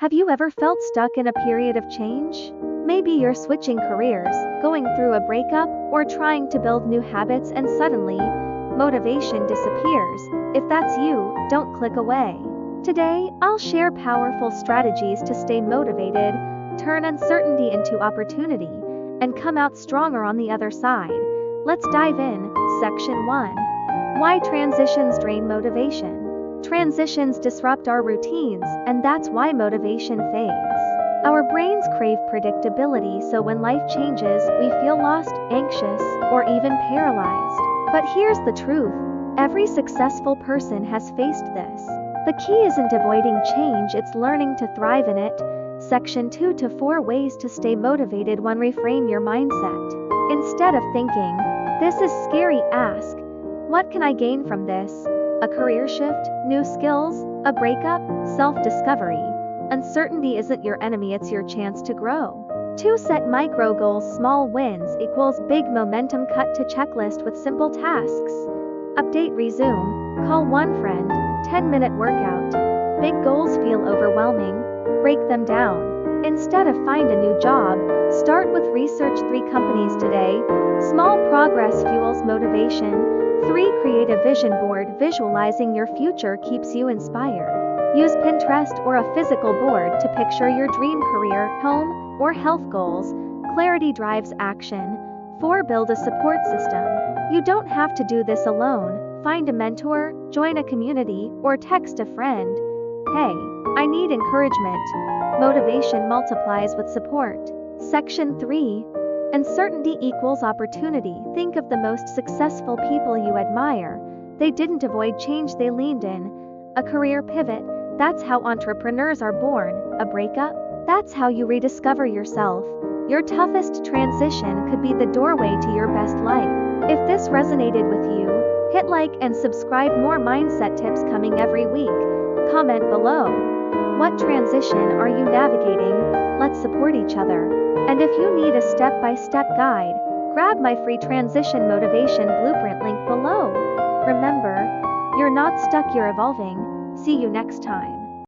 Have you ever felt stuck in a period of change? Maybe you're switching careers, going through a breakup, or trying to build new habits and suddenly, motivation disappears. If that's you, don't click away. Today, I'll share powerful strategies to stay motivated, turn uncertainty into opportunity, and come out stronger on the other side. Let's dive in. Section 1. Why transitions drain motivation. Transitions disrupt our routines, and that's why motivation fades. Our brains crave predictability, so when life changes, we feel lost, anxious, or even paralyzed. But here's the truth: every successful person has faced this. The key isn't avoiding change, it's learning to thrive in it. Section 2 to 4 ways to stay motivated. 1. Reframe your mindset. Instead of thinking, "This is scary," ask, "What can I gain from this?" A career shift, new skills, a breakup, self-discovery. Uncertainty isn't your enemy, it's your chance to grow. 2. Set micro goals. Small wins equals big momentum. Cut to checklist with simple tasks. Update, resume, call one friend, 10-minute workout. Big goals feel overwhelming. Break them down. Instead of find a new job, start with research 3 companies today. Small progress fuels motivation. 3. Create a vision board. Visualizing your future keeps you inspired. Use Pinterest or a physical board to picture your dream career, home, or health goals. Clarity drives action. 4. Build a support system. You don't have to do this alone. Find a mentor, join a community, or text a friend. "Hey, I need encouragement." Motivation multiplies with support. Section 3. Uncertainty equals opportunity. Think of the most successful people you admire. They didn't avoid change, they leaned in. A career pivot, that's how entrepreneurs are born. A breakup, that's how you rediscover yourself. Your toughest transition could be the doorway to your best life. If this resonated with you, hit like and subscribe. More mindset tips coming every week. Comment below. What transition are you navigating? Let's support each other. And if you need a step-by-step guide, grab my free transition motivation blueprint link below. Remember, you're not stuck, you're evolving. See you next time.